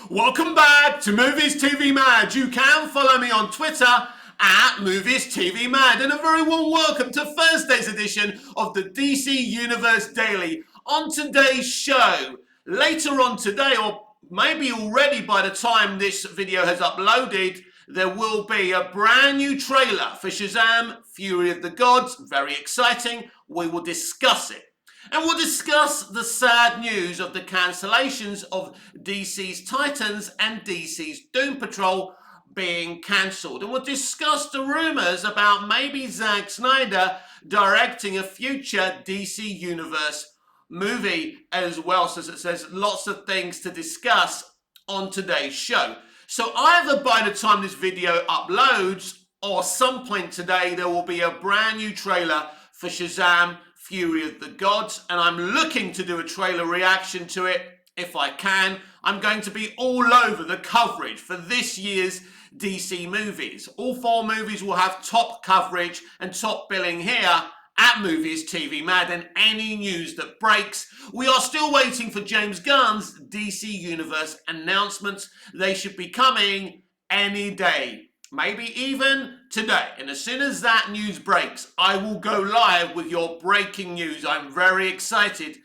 Welcome back to Movies TV Mad. You can follow me on Twitter at Movies TV Mad, and a very warm welcome to Thursday's edition of the DC Universe Daily. On today's show, later on today, or maybe already by the time this video has uploaded, there will be a brand new trailer for Shazam! Fury of the Gods. Very exciting. We will discuss it. And we'll discuss the sad news of the cancellations of DC's Titans and DC's Doom Patrol being cancelled. And we'll discuss the rumours about maybe Zack Snyder directing a future DC Universe movie as well. So there's lots of things to discuss on today's show. So either by the time this video uploads or some point today, there will be a brand new trailer for Shazam! Fury of the Gods, and I'm looking to do a trailer reaction to it if I can. I'm going to be all over the coverage for this year's DC movies. All 4 movies will have top coverage and top billing here at Movies TV Mad, and any news that breaks. We are still waiting for James Gunn's DC Universe announcements. They should be coming any day. Maybe even today. And as soon as that news breaks, I will go live with your breaking news. I'm very excited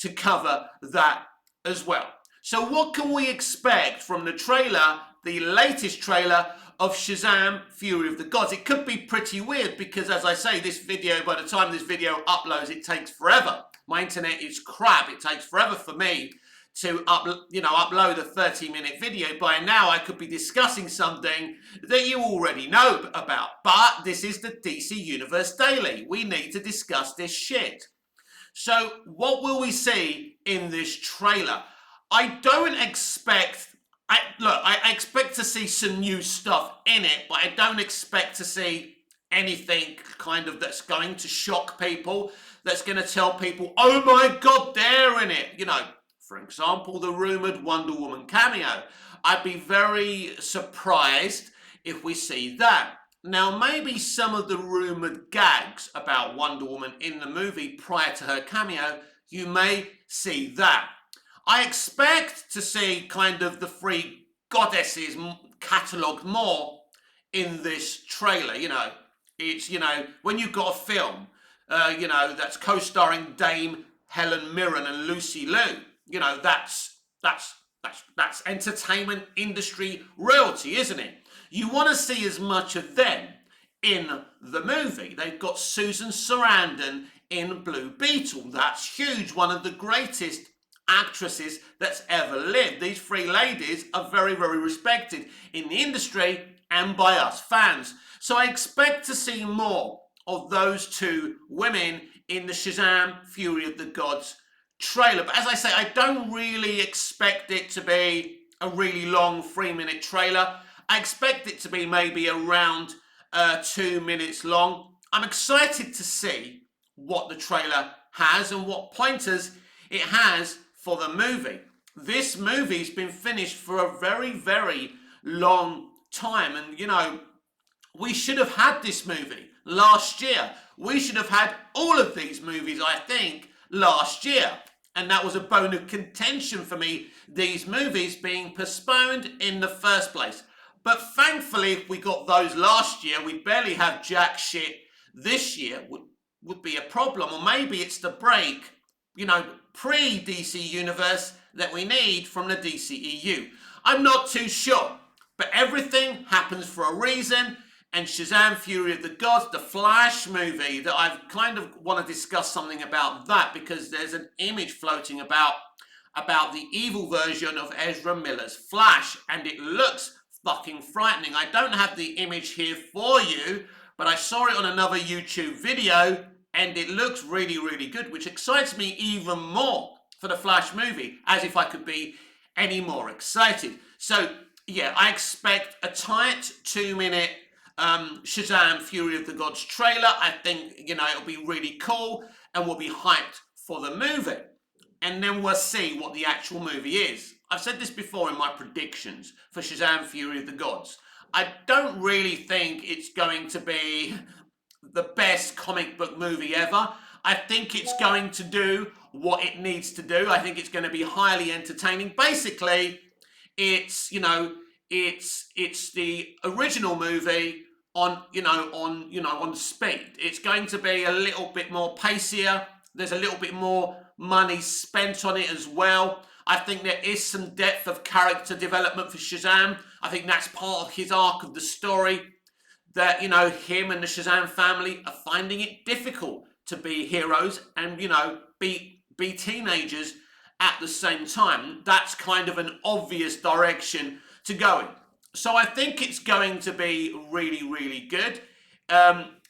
to cover that as well. So what can we expect from the trailer, the latest trailer of Shazam! Fury of the Gods? It could be pretty weird because, as I say, this video, by the time this video uploads, it takes forever. My internet is crap. It takes forever for me to upload a 30-minute video. By now I could be discussing something that you already know about, but this is the DC Universe Daily. We need to discuss this shit. So what will we see in this trailer? I expect to see some new stuff in it, but I don't expect to see anything kind of that's going to shock people, that's going to tell people, oh my god, they're in it, For example, the rumoured Wonder Woman cameo. I'd be very surprised if we see that. Now, maybe some of the rumoured gags about Wonder Woman in the movie prior to her cameo, you may see that. I expect to see kind of the 3 goddesses catalogued more in this trailer. It's, when you've got a film, that's co-starring Dame Helen Mirren and Lucy Liu. That's entertainment industry royalty, isn't it? You want to see as much of them in the movie. They've got Susan Sarandon in Blue Beetle. That's huge. One of the greatest actresses that's ever lived. These 3 ladies are very, very respected in the industry and by us fans. So I expect to see more of those 2 women in the Shazam! Fury of the Gods trailer. But as I say, I don't really expect it to be a really long 3-minute trailer. I expect it to be maybe around 2 minutes long. I'm excited to see what the trailer has and what pointers it has for the movie. This movie's been finished for a very, very long time, and we should have had this movie last year. We should have had all of these movies, I think, last year. And that was a bone of contention for me, these movies being postponed in the first place. But thankfully, if we got those last year, we barely have jack shit this year, would be a problem. Or maybe it's the break, pre-DC Universe that we need from the DCEU. I'm not too sure. But everything happens for a reason. And Shazam! Fury of the Gods, the Flash movie, that I kind of want to discuss something about that, because there's an image floating about the evil version of Ezra Miller's Flash, and it looks fucking frightening. I don't have the image here for you, but I saw it on another YouTube video, and it looks really, really good, which excites me even more for the Flash movie, as if I could be any more excited. So, yeah, I expect a tight 2-minute Shazam! Fury of the Gods trailer. I think, it'll be really cool and we'll be hyped for the movie. And then we'll see what the actual movie is. I've said this before in my predictions for Shazam! Fury of the Gods. I don't really think it's going to be the best comic book movie ever. I think it's going to do what it needs to do. I think it's going to be highly entertaining. Basically, It's, it's the original movie on speed. It's going to be a little bit more pacier. There's a little bit more money spent on it as well. I think there is some depth of character development for Shazam. I think that's part of his arc of the story, that, him and the Shazam family are finding it difficult to be heroes and, be teenagers at the same time. That's kind of an obvious direction to go in. So I think it's going to be really, really good.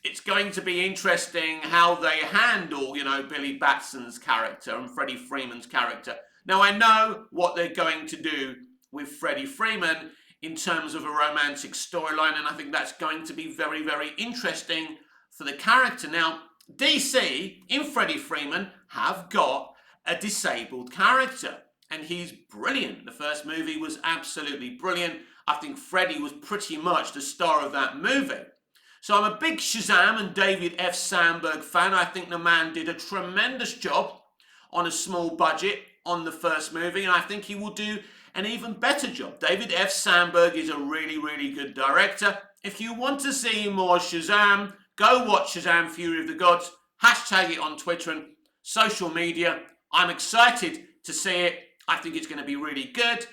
It's going to be interesting how they handle, Billy Batson's character and Freddie Freeman's character. Now, I know what they're going to do with Freddie Freeman in terms of a romantic storyline, and I think that's going to be very, very interesting for the character. Now, DC, in Freddie Freeman, have got a disabled character, and he's brilliant. The first movie was absolutely brilliant. I think Freddie was pretty much the star of that movie. So I'm a big Shazam and David F. Sandberg fan. I think the man did a tremendous job on a small budget on the first movie, and I think he will do an even better job. David F. Sandberg is a really, really good director. If you want to see more Shazam, go watch Shazam Fury of the Gods. Hashtag it on Twitter and social media. I'm excited to see it. I think it's going to be really good.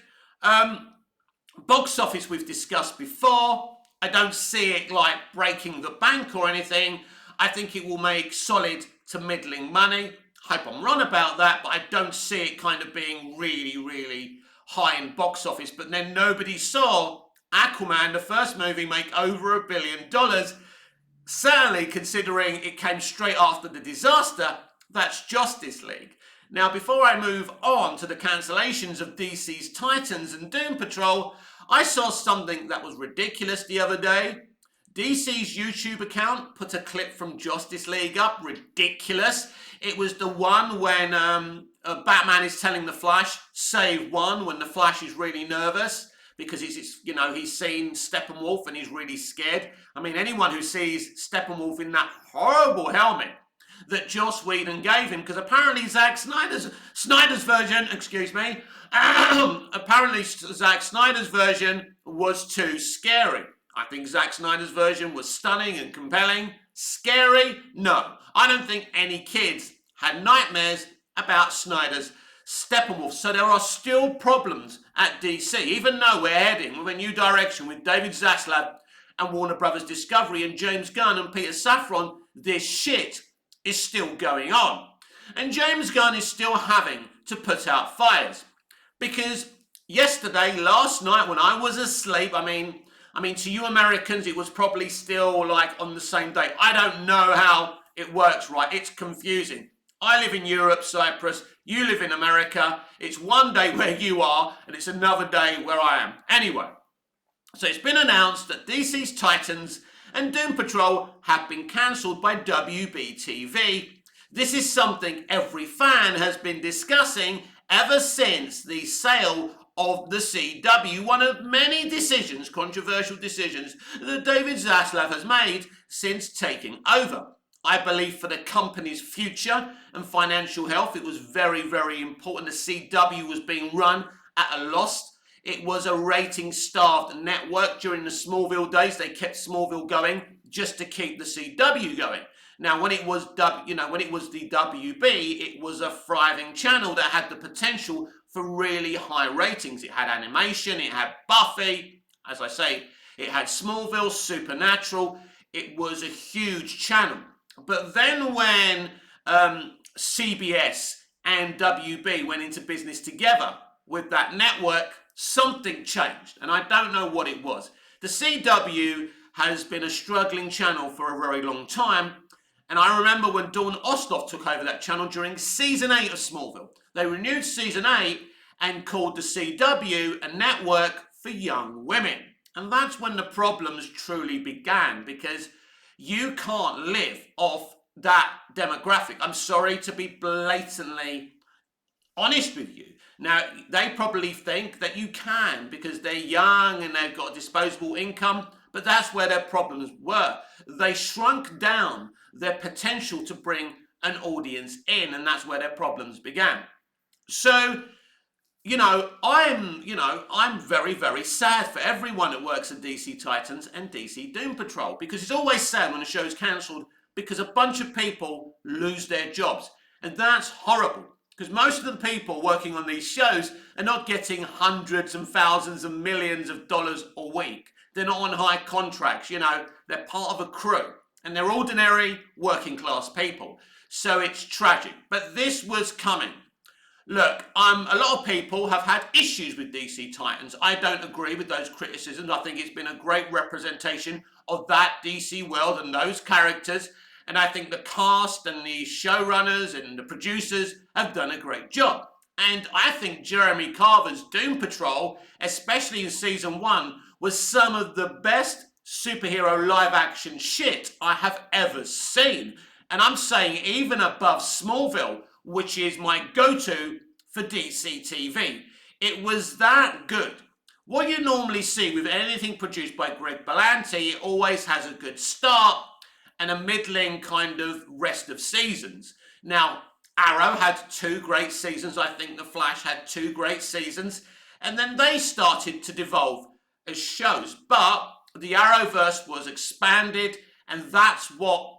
Box office we've discussed before. I don't see it like breaking the bank or anything. I think it will make solid to middling money. Hope I'm wrong about that, but I don't see it kind of being really, really high in box office. But then nobody saw Aquaman, the first movie, make over $1 billion. Sadly, considering it came straight after the disaster, that's Justice League. Now, before I move on to the cancellations of DC's Titans and Doom Patrol, I saw something that was ridiculous the other day. DC's YouTube account put a clip from Justice League up. Ridiculous. It was the one when Batman is telling the Flash, save one, when the Flash is really nervous because he's seen Steppenwolf and he's really scared. I mean, anyone who sees Steppenwolf in that horrible helmet that Joss Whedon gave him, because apparently Zack Snyder's version, apparently Zack Snyder's version was too scary. I think Zack Snyder's version was stunning and compelling. Scary? No. I don't think any kids had nightmares about Snyder's Steppenwolf. So there are still problems at DC, even though we're heading with a new direction with David Zaslav and Warner Brothers Discovery and James Gunn and Peter Safran. This shit is still going on. And James Gunn is still having to put out fires. Because last night when I was asleep, I mean, to you Americans, it was probably still like on the same day. I don't know how it works, right? It's confusing. I live in Europe, Cyprus. You live in America. It's one day where you are, and it's another day where I am. Anyway, so it's been announced that DC's Titans and Doom Patrol have been cancelled by WBTV. This is something every fan has been discussing ever since the sale of the CW, one of many decisions, controversial decisions, that David Zaslav has made since taking over. I believe for the company's future and financial health, it was very, very important. The CW was being run at a loss. It was a rating-starved network. During the Smallville days, they kept Smallville going just to keep the CW going. Now, when it was the WB, it was a thriving channel that had the potential for really high ratings. It had animation, it had Buffy, as I say, it had Smallville, Supernatural. It was a huge channel. But then when CBS and WB went into business together with that network, something changed, and I don't know what it was. The CW has been a struggling channel for a very long time, and I remember when Dawn Ostroff took over that channel during season 8 of Smallville. They renewed season 8 and called the CW a network for young women. And that's when the problems truly began, because you can't live off that demographic. I'm sorry to be blatantly honest with you. Now, they probably think that you can because they're young and they've got disposable income, but that's where their problems were. They shrunk down their potential to bring an audience in, and that's where their problems began. So, I'm very, very sad for everyone that works at DC Titans and DC Doom Patrol, because it's always sad when a show's cancelled because a bunch of people lose their jobs. And that's horrible, because most of the people working on these shows are not getting hundreds and thousands and millions of dollars a week. They're not on high contracts, they're part of a crew. And they're ordinary working class people. So it's tragic. But this was coming. Look, a lot of people have had issues with DC Titans. I don't agree with those criticisms. I think it's been a great representation of that DC world and those characters. And I think the cast and the showrunners and the producers have done a great job. And I think Jeremy Carver's Doom Patrol, especially in season 1, was some of the best superhero live action shit I have ever seen. And I'm saying even above Smallville, which is my go-to for DC TV. It was that good. What you normally see with anything produced by Greg Berlanti, it always has a good start and a middling kind of rest of seasons. Now, Arrow had 2 great seasons. I think The Flash had 2 great seasons. And then they started to devolve as shows. But the Arrowverse was expanded, and that's what,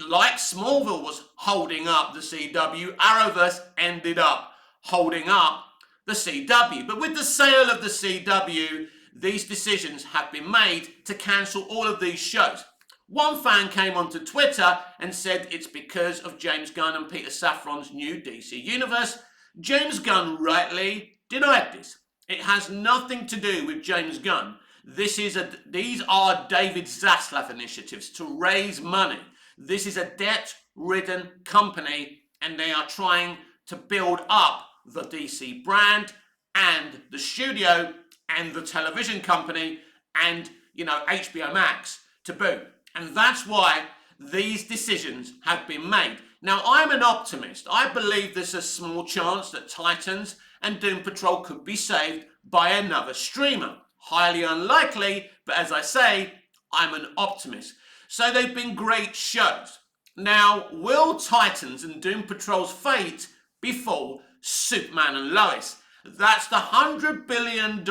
like Smallville was holding up the CW, Arrowverse ended up holding up the CW. But with the sale of the CW, these decisions have been made to cancel all of these shows. One fan came onto Twitter and said it's because of James Gunn and Peter Safran's new DC universe. James Gunn rightly denied this. It has nothing to do with James Gunn. These are David Zaslav initiatives to raise money. This is a debt-ridden company, and they are trying to build up the DC brand and the studio and the television company and, HBO Max to boot. And that's why these decisions have been made. Now, I'm an optimist. I believe there's a small chance that Titans and Doom Patrol could be saved by another streamer. Highly unlikely, but as I say, I'm an optimist. So they've been great shows. Now, will Titans and Doom Patrol's fate befall Superman and Lois? That's the $100 billion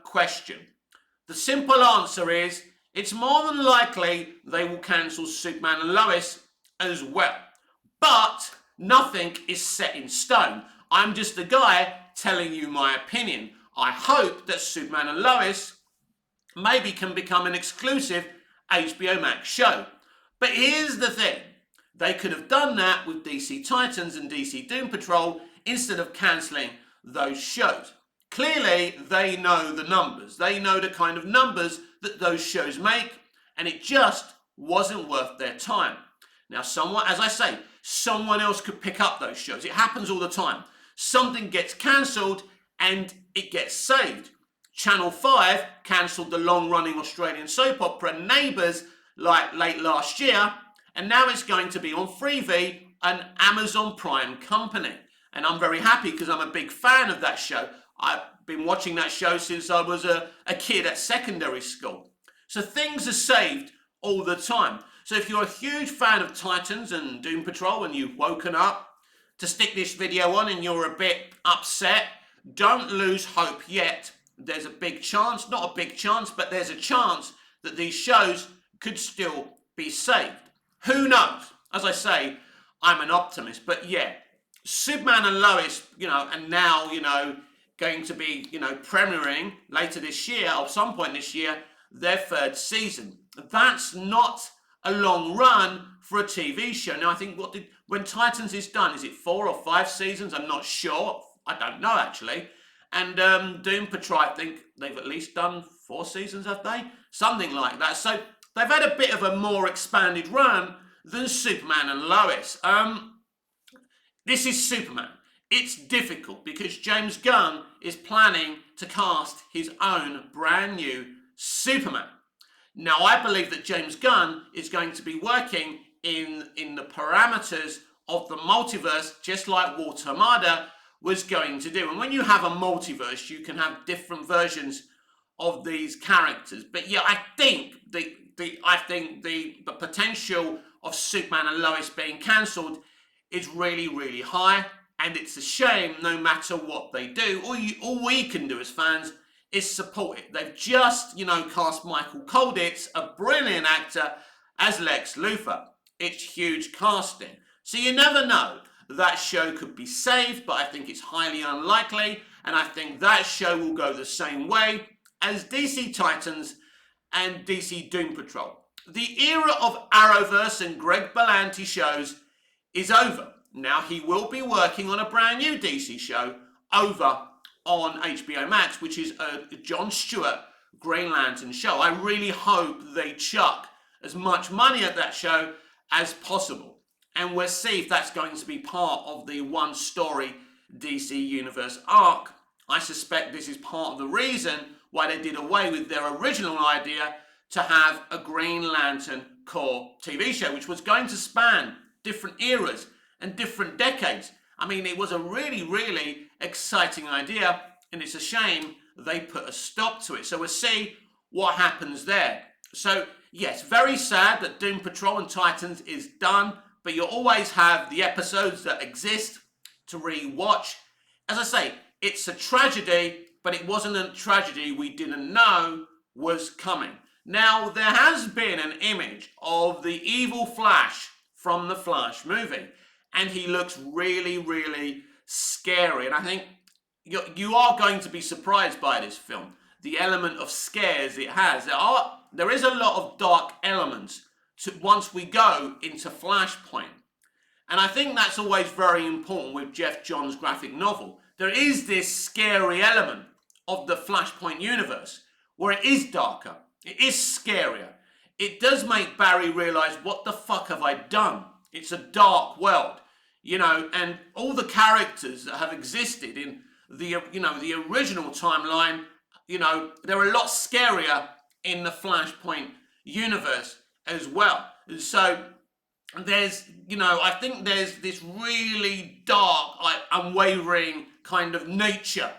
question. The simple answer is, it's more than likely they will cancel Superman and Lois as well. But nothing is set in stone. I'm just a guy telling you my opinion. I hope that Superman and Lois maybe can become an exclusive HBO Max show. But here's the thing. They could have done that with DC Titans and DC Doom Patrol instead of cancelling those shows. Clearly, they know the numbers. They know the kind of numbers that those shows make, and it just wasn't worth their time. Now, someone else could pick up those shows. It happens all the time. Something gets cancelled and it gets saved. Channel 5 cancelled the long-running Australian soap opera Neighbours late last year, and now it's going to be on Freevee, an Amazon Prime company. And I'm very happy because I'm a big fan of that show. I've been watching that show since I was a kid at secondary school. So things are saved all the time. So if you're a huge fan of Titans and Doom Patrol and you've woken up to stick this video on and you're a bit upset, don't lose hope yet. There's a big chance, not a big chance, but there's a chance that these shows could still be saved. Who knows? As I say, I'm an optimist. But yeah, Superman and Lois, and now, going to be, premiering later this year, or some point this year, their 3rd season. That's not a long run for a TV show. Now, I think when Titans is done, is it 4 or 5 seasons? I'm not sure. I don't know, actually. And Doom Patrol, I think they've at least done 4 seasons, have they? Something like that. So they've had a bit of a more expanded run than Superman and Lois. This is Superman. It's difficult because James Gunn is planning to cast his own brand new Superman. Now, I believe that James Gunn is going to be working in the parameters of the multiverse, just like Walter Hamada was going to do. And when you have a multiverse, you can have different versions of these characters. But yeah, I think the potential of Superman and Lois being cancelled is really, really high. And it's a shame, no matter what they do, all we can do as fans is support it. They've just, cast Michael Colditz, a brilliant actor, as Lex Luthor. It's huge casting. So you never know. That show could be saved, but I think it's highly unlikely. And I think that show will go the same way as DC Titans and DC Doom Patrol. The era of Arrowverse and Greg Berlanti shows is over. Now he will be working on a brand new DC show over on HBO Max, which is a Jon Stewart Green Lantern show. I really hope they chuck as much money at that show as possible. And we'll see if that's going to be part of the one-story DC Universe arc. I suspect this is part of the reason why they did away with their original idea to have a Green Lantern Corps TV show, which was going to span different eras and different decades. I mean, it was a really, really exciting idea, and it's a shame they put a stop to it. So we'll see what happens there. So, yes, very sad that Doom Patrol and Titans is done, but you'll always have the episodes that exist to re-watch. As I say, it's a tragedy, but it wasn't a tragedy we didn't know was coming. Now, there has been an image of the evil Flash from the Flash movie, and he looks really, really scary. And I think you are going to be surprised by this film. The element of scares it has. There is a lot of dark elements once we go into Flashpoint. And I think that's always very important with Geoff Johns' graphic novel. There is this scary element of the Flashpoint universe where it is darker, it is scarier. It does make Barry realise, what the fuck have I done? It's a dark world, and all the characters that have existed in the original timeline, they're a lot scarier in the Flashpoint universe as well. So there's, I think there's this really dark, unwavering kind of nature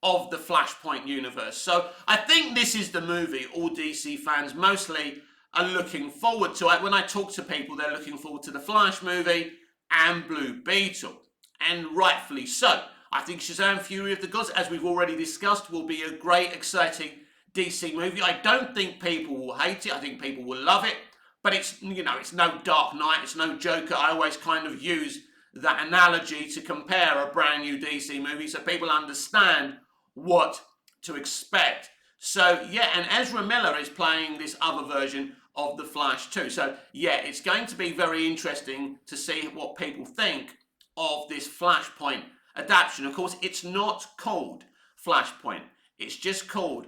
of the Flashpoint universe. So I think this is the movie all DC fans mostly are looking forward to. When I talk to people, they're looking forward to the Flash movie and Blue Beetle, and rightfully so. I think Shazam! Fury of the Gods, as we've already discussed, will be a great, exciting DC movie. I don't think people will hate it. I think people will love it. But it's no Dark Knight, it's no Joker. I always kind of use that analogy to compare a brand new DC movie so people understand what to expect. So, yeah, and Ezra Miller is playing this other version of The Flash too. So, yeah, it's going to be very interesting to see what people think of this Flashpoint adaptation. Of course, it's not called Flashpoint. It's just called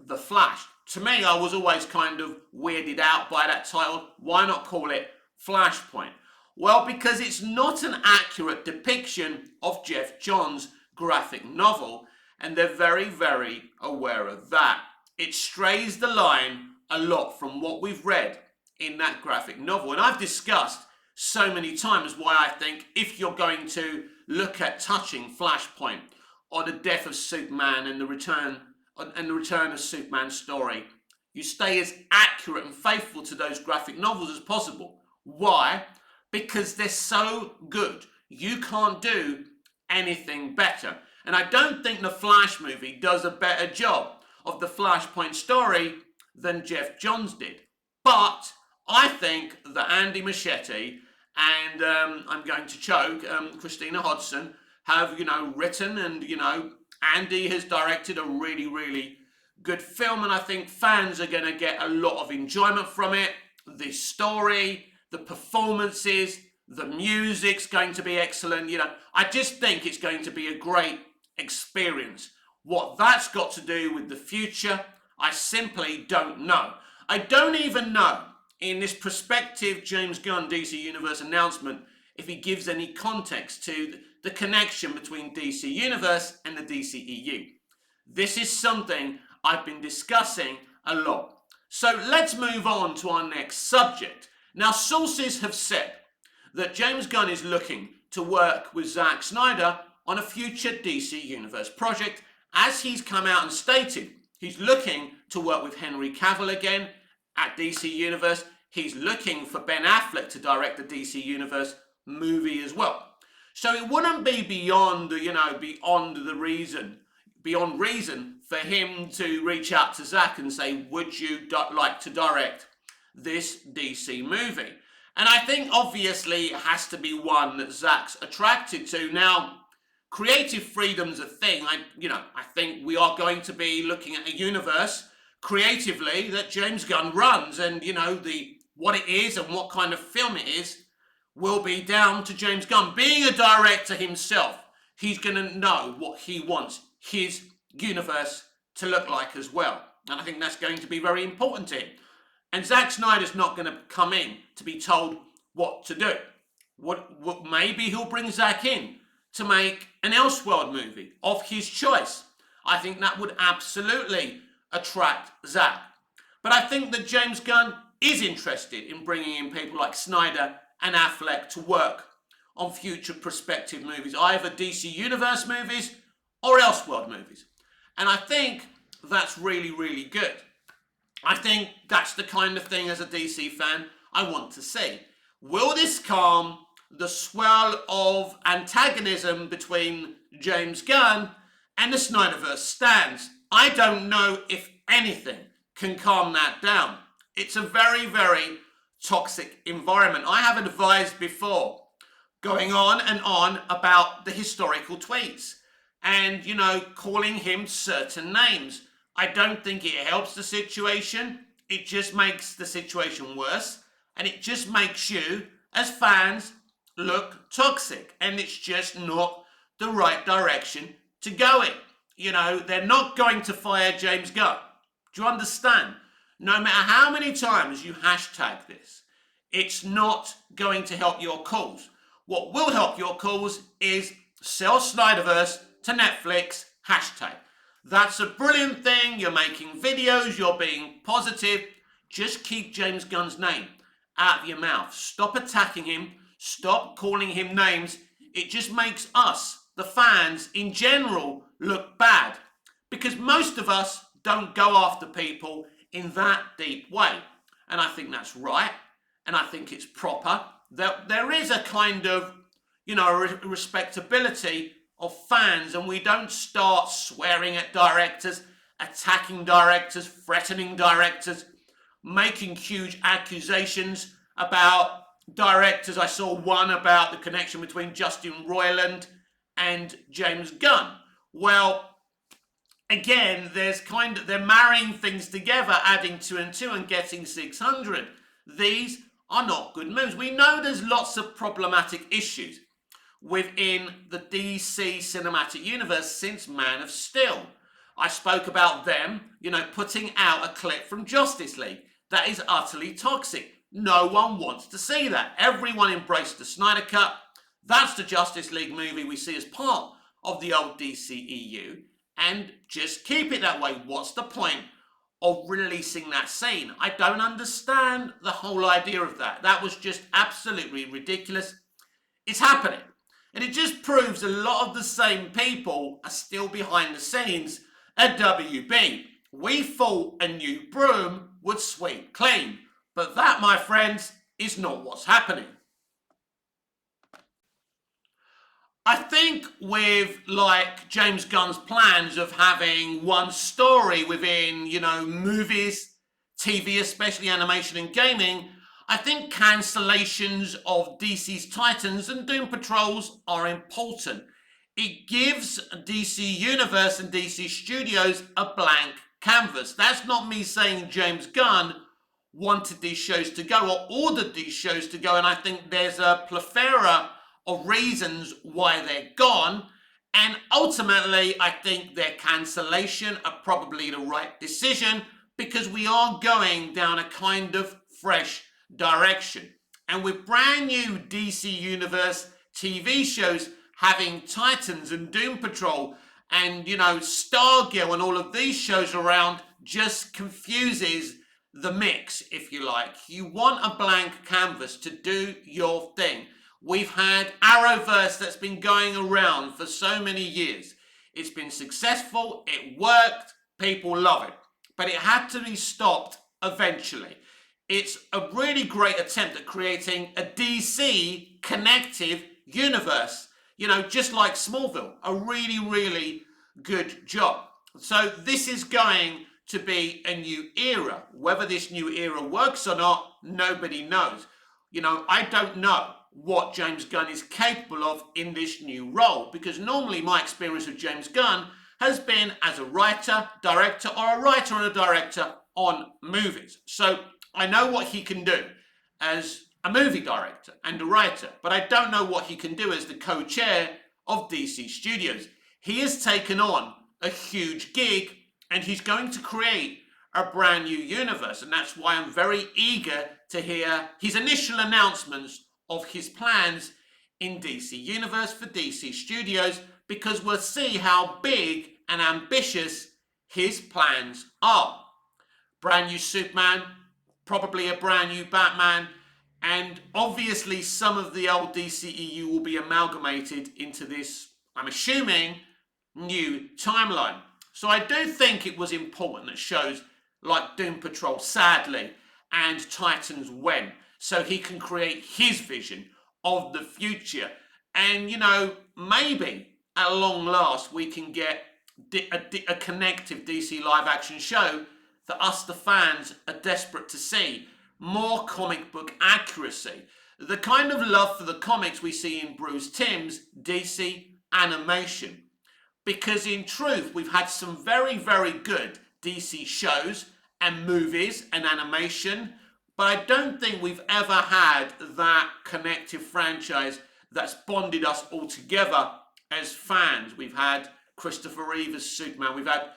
The Flash. To me, I was always kind of weirded out by that title. Why not call it Flashpoint? Well, because it's not an accurate depiction of Geoff Johns' graphic novel, and they're very, very aware of that. It strays the line a lot from what we've read in that graphic novel. And I've discussed so many times why I think if you're going to look at touching Flashpoint or the death of Superman and the return of Superman's story, you stay as accurate and faithful to those graphic novels as possible. Why? Because they're so good. You can't do anything better. And I don't think the Flash movie does a better job of the Flashpoint story than Geoff Johns did. But I think that Andy Muschietti and I'm going to choke, Christina Hodson have, written, and, Andy has directed a really, really good film, and I think fans are going to get a lot of enjoyment from it. The story, the performances, the music's going to be excellent. I just think it's going to be a great experience. What that's got to do with the future, I simply don't know. I don't even know, in this prospective James Gunn DC Universe announcement, if he gives any context to the connection between DC Universe and the DCEU. This is something I've been discussing a lot. So let's move on to our next subject. Now, sources have said that James Gunn is looking to work with Zack Snyder on a future DC Universe project. As he's come out and stated, he's looking to work with Henry Cavill again at DC Universe. He's looking for Ben Affleck to direct the DC Universe movie as well. So it wouldn't be beyond, beyond reason for him to reach out to Zack and say, would you like to direct this DC movie? And I think obviously it has to be one that Zack's attracted to. Now, creative freedom's a thing. I think we are going to be looking at a universe creatively that James Gunn runs, and what it is and what kind of film it is will be down to James Gunn. Being a director himself, he's going to know what he wants his universe to look like as well. And I think that's going to be very important to him. And Zack Snyder's not going to come in to be told what to do. Maybe he'll bring Zack in to make an Elseworld movie of his choice. I think that would absolutely attract Zack. But I think that James Gunn is interested in bringing in people like Snyder and Affleck to work on future prospective movies, either DC Universe movies or Elseworld movies. And I think that's really, really good. I think that's the kind of thing as a DC fan I want to see. Will this calm the swell of antagonism between James Gunn and the Snyderverse stands? I don't know if anything can calm that down. It's a very, very toxic environment. I have advised before, going on and on about the historical tweets and, calling him certain names. I don't think it helps the situation. It just makes the situation worse, and it just makes you, as fans, look toxic, and it's just not the right direction to go in. They're not going to fire James Gunn. Do you understand? No matter how many times you hashtag this, it's not going to help your cause. What will help your cause is sell Snyderverse to Netflix, hashtag. That's a brilliant thing. You're making videos, you're being positive. Just keep James Gunn's name out of your mouth. Stop attacking him. Stop calling him names. It just makes us, the fans in general, look bad. Because most of us don't go after people in that deep way. And I think that's right. And I think it's proper. There is a kind of, respectability of fans, and we don't start swearing at directors, attacking directors, threatening directors, making huge accusations about directors. I saw one about the connection between Justin Roiland and James Gunn. Well, again, they're marrying things together, adding 2 and 2 and getting 600. These are not good moves. We know there's lots of problematic issues within the DC cinematic universe since Man of Steel. I spoke about them, putting out a clip from Justice League. That is utterly toxic. No one wants to see that. Everyone embraced the Snyder Cut. That's the Justice League movie we see as part of the old DCEU. And just keep it that way. What's the point of releasing that scene? I don't understand the whole idea of that. That was just absolutely ridiculous. It's happening. And it just proves a lot of the same people are still behind the scenes at WB. We thought a new broom would sweep clean. But that, my friends, is not what's happening. I think with James Gunn's plans of having one story within, movies, TV, especially animation and gaming, I think cancellations of DC's Titans and Doom Patrols are important. It gives DC Universe and DC Studios a blank canvas. That's not me saying James Gunn wanted these shows to go or ordered these shows to go, and I think there's a plethora of reasons why they're gone, and ultimately I think their cancellation are probably the right decision because we are going down a kind of fresh direction. And with brand new DC Universe TV shows having Titans and Doom Patrol and, Stargirl and all of these shows around just confuses the mix, if you like. You want a blank canvas to do your thing. We've had Arrowverse that's been going around for so many years. It's been successful, it worked, people love it. But it had to be stopped eventually. It's a really great attempt at creating a DC connective universe. just like Smallville, a really, really good job. So this is going to be a new era. Whether this new era works or not, nobody knows. I don't know what James Gunn is capable of in this new role, because normally my experience with James Gunn has been as a writer, director, or a writer and a director on movies. So I know what he can do as a movie director and a writer, but I don't know what he can do as the co-chair of DC Studios. He has taken on a huge gig, and he's going to create a brand new universe, and that's why I'm very eager to hear his initial announcements of his plans in DC Universe for DC Studios, because we'll see how big and ambitious his plans are. Brand new Superman, probably a brand new Batman, and obviously some of the old DCEU will be amalgamated into this, I'm assuming, new timeline. So I do think it was important that shows like Doom Patrol, sadly, and Titans went, so he can create his vision of the future. And, maybe at long last we can get a connective DC live action show that us, the fans, are desperate to see. More comic book accuracy. The kind of love for the comics we see in Bruce Timm's DC animation. Because in truth, we've had some very, very good DC shows and movies and animation, but I don't think we've ever had that connective franchise that's bonded us all together as fans. We've had Christopher Reeve as Superman. We've had,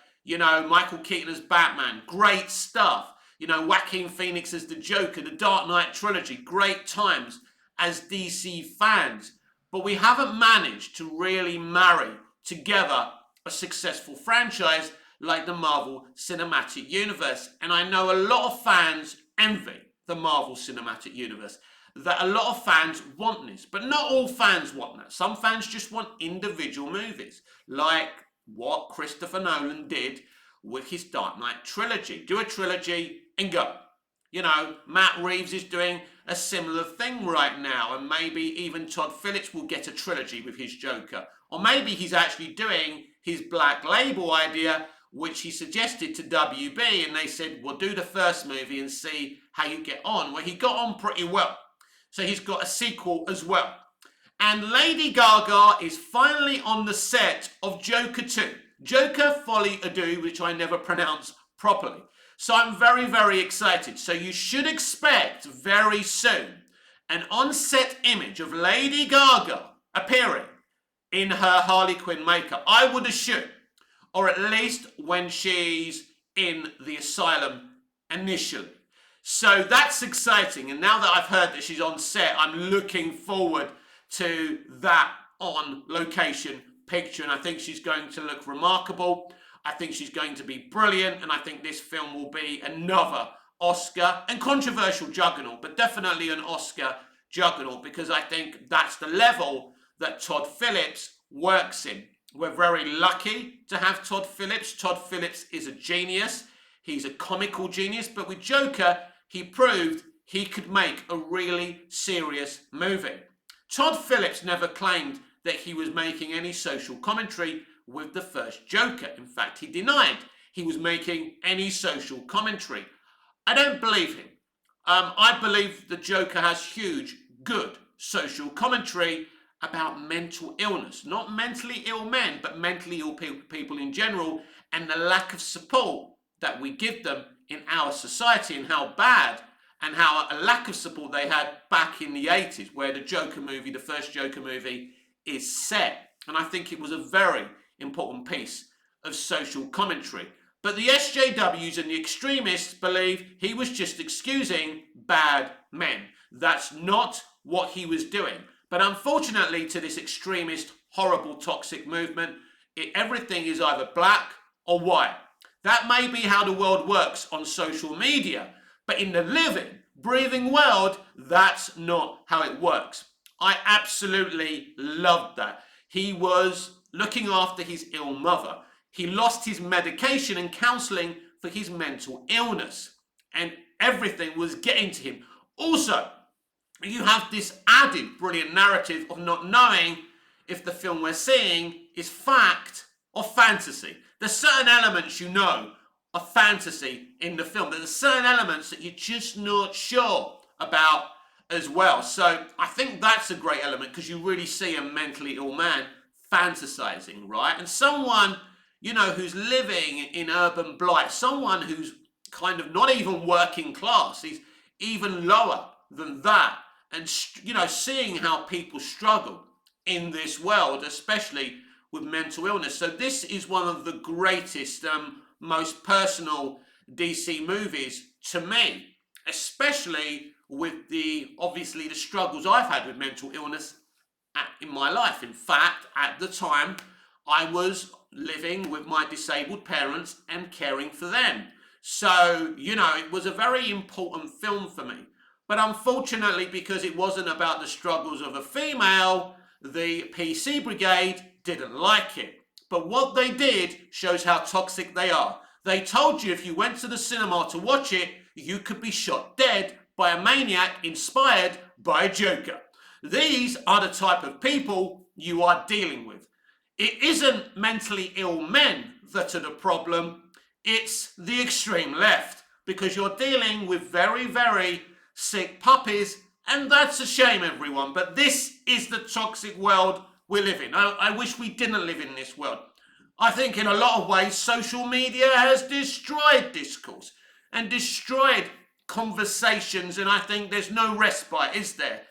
Michael Keaton as Batman. Great stuff. Joaquin Phoenix as the Joker. The Dark Knight trilogy. Great times as DC fans. But we haven't managed to really marry together a successful franchise like the Marvel Cinematic Universe. And I know a lot of fans envy the Marvel Cinematic Universe, that a lot of fans want this, but not all fans want that. Some fans just want individual movies, like what Christopher Nolan did with his Dark Knight trilogy. Do a trilogy and go. Matt Reeves is doing a similar thing right now, and maybe even Todd Phillips will get a trilogy with his Joker. Or maybe he's actually doing his Black Label idea, which he suggested to WB, and they said, well, do the first movie and see how you get on. Well, he got on pretty well. So he's got a sequel as well. And Lady Gaga is finally on the set of Joker 2. Joker Folie à Deux, which I never pronounce properly. So I'm very, very excited. So you should expect very soon an on-set image of Lady Gaga appearing in her Harley Quinn makeup, I would assume. Or at least when she's in the asylum initially. So that's exciting. And now that I've heard that she's on set, I'm looking forward to that on location picture. And I think she's going to look remarkable. I think she's going to be brilliant. And I think this film will be another Oscar and controversial juggernaut, but definitely an Oscar juggernaut, because I think that's the level that Todd Phillips works in. We're very lucky to have Todd Phillips. Todd Phillips is a genius. He's a comical genius, but with Joker, he proved he could make a really serious movie. Todd Phillips never claimed that he was making any social commentary with the first Joker. In fact, he denied he was making any social commentary. I don't believe him. I believe the Joker has huge, good social commentary about mental illness. Not mentally ill men, but mentally ill people in general, and the lack of support that we give them in our society, and how bad and how a lack of support they had back in the 80s, where the Joker movie, the first Joker movie, is set. And I think it was a very important piece of social commentary. But the SJWs and the extremists believe he was just excusing bad men. That's not what he was doing. But unfortunately, to this extremist, horrible, toxic movement, everything is either black or white. That may be how the world works on social media, but in the living, breathing world, that's not how it works. I absolutely loved that. He was looking after his ill mother. He lost his medication and counseling for his mental illness, and everything was getting to him. Also, you have this added brilliant narrative of not knowing if the film we're seeing is fact or fantasy. There's certain elements you know are fantasy in the film. There's certain elements that you're just not sure about as well. So I think that's a great element because you really see a mentally ill man fantasizing, right? And someone, you know, who's living in urban blight, someone who's kind of not even working class, he's even lower than that. And, you know, seeing how people struggle in this world, especially with mental illness. So this is one of the greatest, most personal DC movies to me, especially with obviously the struggles I've had with mental illness in my life. In fact, at the time, I was living with my disabled parents and caring for them. So, you know, it was a very important film for me. But unfortunately, because it wasn't about the struggles of a female, the PC Brigade didn't like it. But what they did shows how toxic they are. They told you if you went to the cinema to watch it, you could be shot dead by a maniac inspired by a Joker. These are the type of people you are dealing with. It isn't mentally ill men that are the problem, it's the extreme left, because you're dealing with very, very sick puppies, and that's a shame, everyone. But this is the toxic world we live in. I wish we didn't live in this world. I think in a lot of ways, social media has destroyed discourse and destroyed conversations, and I think there's no respite, is there?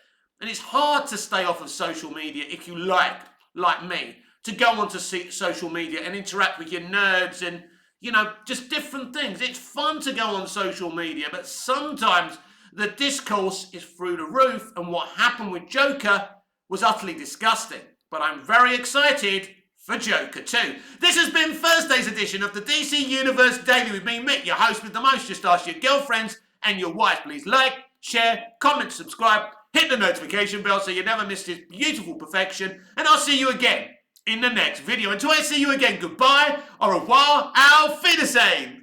And it's hard to stay off of social media if you like me, to go onto social media and interact with your nerds and, you know, just different things. It's fun to go on social media, but sometimes the discourse is through the roof, and what happened with Joker was utterly disgusting. But I'm very excited for Joker 2. This has been Thursday's edition of the DC Universe Daily with me, Mick, your host with the most. Just ask your girlfriends and your wife. Please like, share, comment, subscribe, hit the notification bell so you never miss this beautiful perfection, and I'll see you again in the next video. Until I see you again, goodbye, au revoir, auf Wiedersehen.